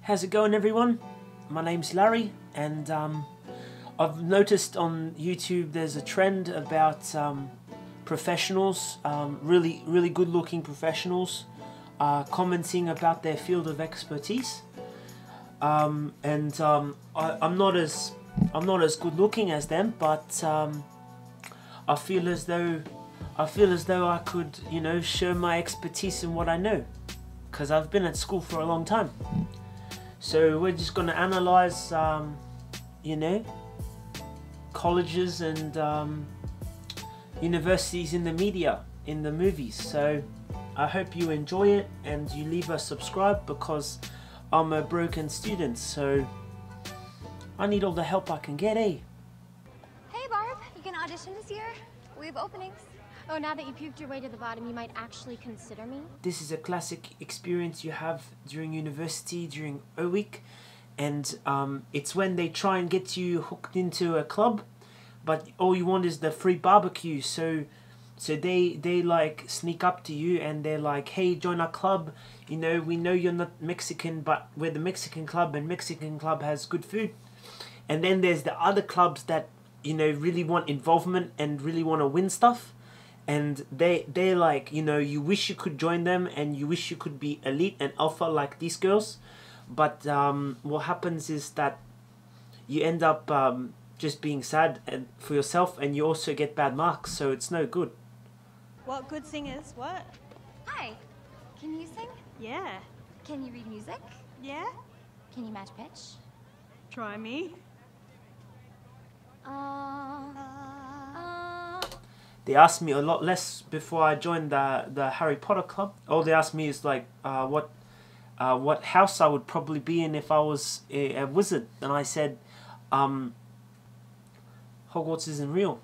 How's it going, everyone? My name's Larry, and I've noticed on YouTube there's a trend about professionals, really good looking professionals, commenting about their field of expertise. I'm not as good looking as them, but I feel as though I could, you know, show my expertise in what I know, because I've been at school for a long time. So we're just going to analyze, you know, colleges and universities in the media, in the movies. So I hope you enjoy it and you leave a subscribe, because I'm a broken student, so I need all the help I can get, eh? Hey Barb, you can audition this year? We have openings. Oh, now that you puked your way to the bottom, you might actually consider me? This is a classic experience you have during university, during O week, and it's when they try and get you hooked into a club, but all you want is the free barbecue. So they like sneak up to you and they're like, hey, join our club. You know, we know you're not Mexican, but we're the Mexican club, and Mexican club has good food. And then there's the other clubs that, you know, really want involvement and really want to win stuff. And they're like, you know, you wish you could join them and you wish you could be elite and alpha like these girls. But what happens is that you end up just being sad for yourself, and you also get bad marks, so it's no good. What good singers? What? Hi. Can you sing? Yeah. Can you read music? Yeah? Can you match pitch? Try me. They asked me a lot less before I joined the Harry Potter club. All they asked me is like, what house I would probably be in if I was a wizard, and I said, Hogwarts isn't real.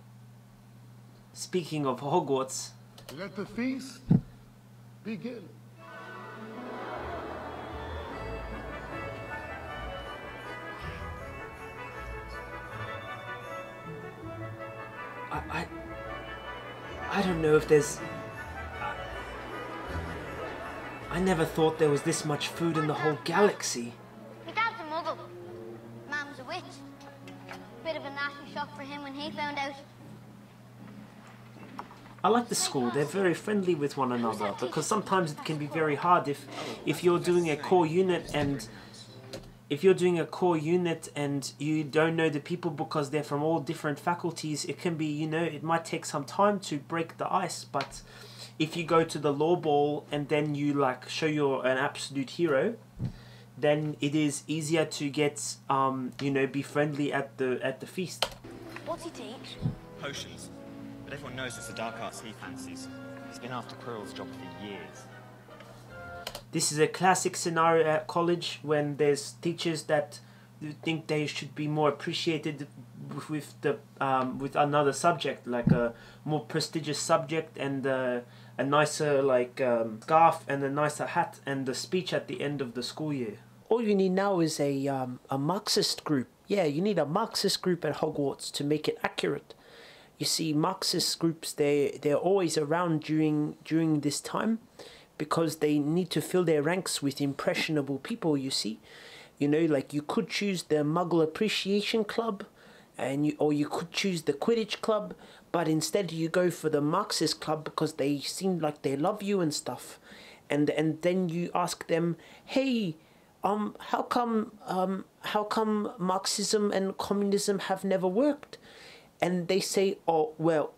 Speaking of Hogwarts, let the feast begin. I don't know if there's... I never thought there was this much food in the whole galaxy. Your dad's a muggle. Mom's a witch. Bit of a nasty shock for him when he found out. I like the school. They're very friendly with one another, because sometimes it can be very hard if you're doing a core unit and you don't know the people because they're from all different faculties. It can be, you know, it might take some time to break the ice, but if you go to the law ball and then you like show you're an absolute hero, then it is easier to get, you know, be friendly at the feast. What's he teach? Potions. But everyone knows it's the dark arts he fancies. He's been after Quirrell's job for years. This is a classic scenario at college when there's teachers that think they should be more appreciated with another subject, like a more prestigious subject, and a nicer like scarf and a nicer hat and the speech at the end of the school year. All you need now is a Marxist group. Yeah, you need a Marxist group at Hogwarts to make it accurate. You see, Marxist groups, they're always around during this time, because they need to fill their ranks with impressionable people, you see. You know, like you could choose the Muggle Appreciation Club, or you could choose the Quidditch Club, but instead you go for the Marxist Club because they seem like they love you and stuff. And then you ask them, hey, how come Marxism and communism have never worked? And they say, oh, well,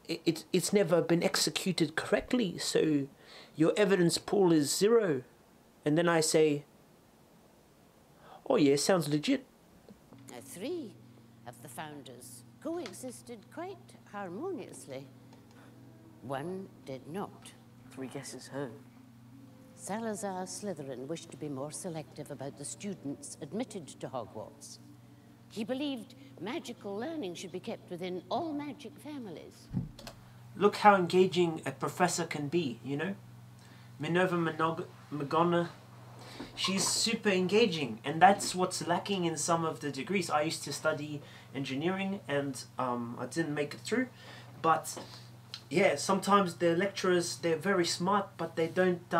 it's never been executed correctly, so your evidence pool is 0. And then I say, oh yeah, sounds legit. 3 of the founders coexisted quite harmoniously. 1 did not. 3 guesses who? Salazar Slytherin wished to be more selective about the students admitted to Hogwarts. He believed magical learning should be kept within all magic families. Look how engaging a professor can be, you know? Minerva McGonagall, she's super engaging, and that's what's lacking in some of the degrees. I used to study engineering, and I didn't make it through, but yeah, sometimes the lecturers, they're very smart, but they don't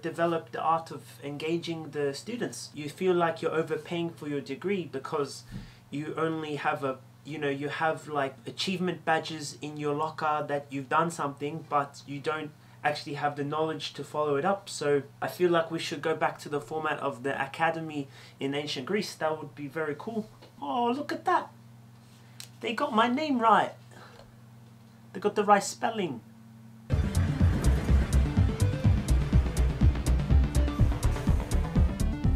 develop the art of engaging the students. You feel like you're overpaying for your degree because you only have a, you know, you have like achievement badges in your locker that you've done something, but you don't actually have the knowledge to follow it up. So I feel like we should go back to the format of the academy in ancient Greece. That would be very cool. Oh, look at that. They got my name right. They got the right spelling.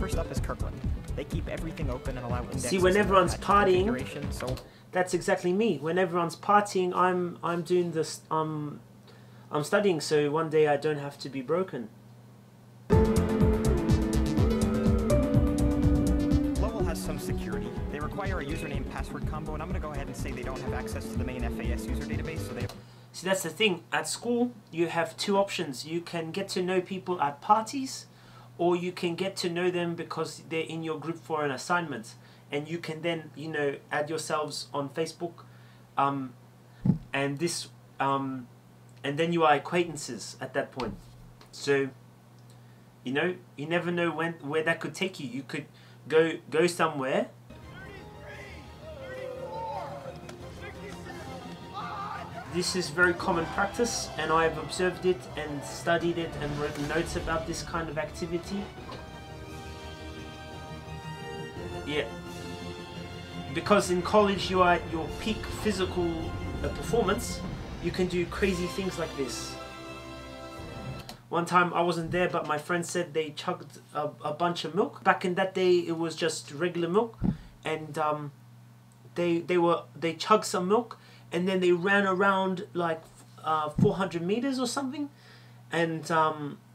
First up is Kirkland. They keep everything open and allow indexes. See, when everyone's partying, so that's exactly me. When everyone's partying, I'm doing this. I'm studying, so one day I don't have to be broken. Lowell has some security. They require a username password combo, and I'm going to go ahead and say they don't have access to the main FAS user database, so they. See, that's the thing. At school, you have two options. You can get to know people at parties, or you can get to know them because they're in your group for an assignment. And you can then, you know, add yourselves on Facebook, and then you are acquaintances at that point. So, you know, you never know where that could take you. You could go somewhere. This is very common practice, and I have observed it and studied it and written notes about this kind of activity. Yeah. Because in college you are at your peak physical performance, you can do crazy things like this. One time I wasn't there, but my friend said they chugged a bunch of milk. Back in that day it was just regular milk, and they chugged some milk, and then they ran around like 400 meters or something, and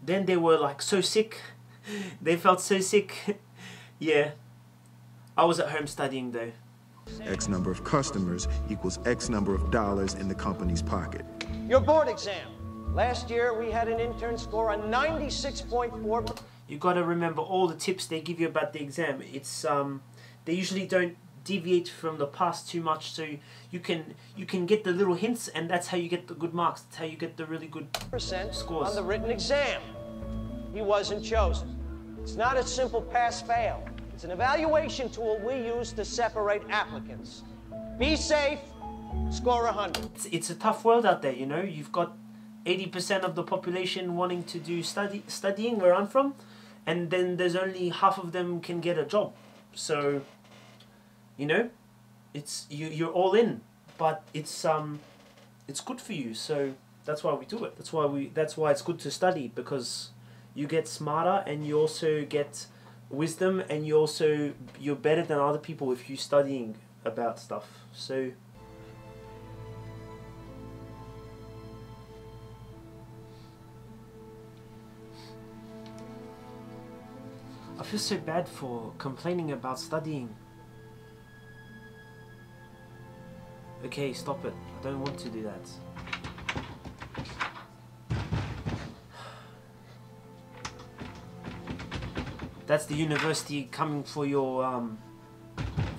then they were like so sick. They felt so sick. Yeah, I was at home studying though. X number of customers equals X number of dollars in the company's pocket. Your board exam. Last year we had an intern score a 96.4. You got to remember all the tips they give you about the exam. It's they usually don't deviate from the past too much, so you can get the little hints, and that's how you get the good marks. That's how you get the really good scores on the written exam. He wasn't chosen. It's not a simple pass-fail. It's an evaluation tool we use to separate applicants. Be safe, score 100. It's a tough world out there, you know. You've got 80% of the population wanting to do studying where I'm from, and then there's only half of them can get a job. So, you know, it's you're all in, but it's good for you. So that's why we do it. That's why it's good to study, because you get smarter and you also get wisdom, and you're better than other people if you're studying about stuff. So I feel so bad for complaining about studying. Okay, stop it. I don't want to do that. That's the university coming for your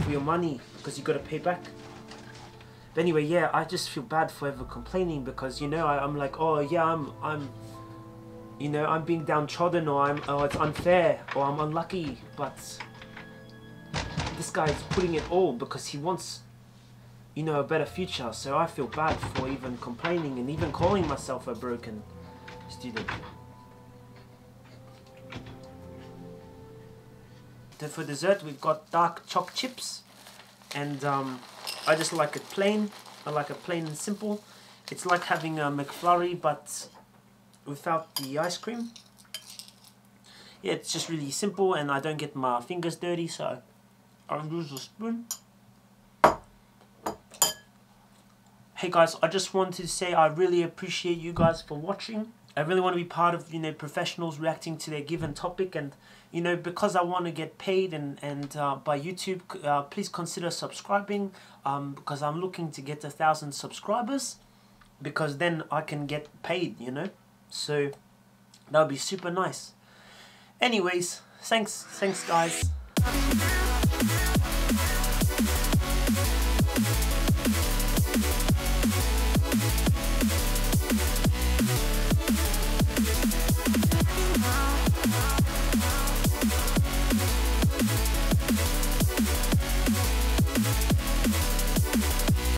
money, because you got to pay back. But anyway, yeah, I just feel bad for ever complaining, because, you know, I'm like, oh yeah, you know, I'm being downtrodden, or it's unfair, or I'm unlucky. But this guy's putting it all because he wants, you know, a better future. So I feel bad for even complaining and even calling myself a broken student. Then for dessert we've got dark choc chips, and I just like it plain. I like it plain and simple. It's like having a McFlurry but without the ice cream. Yeah, it's just really simple, and I don't get my fingers dirty, so I'll use a spoon. Hey guys, I just wanted to say I really appreciate you guys for watching. I really want to be part of, you know, professionals reacting to their given topic, and, you know, because I want to get paid and by YouTube, please consider subscribing, because I'm looking to get 1,000 subscribers, because then I can get paid, you know. So that would be super nice. Anyways, thanks guys.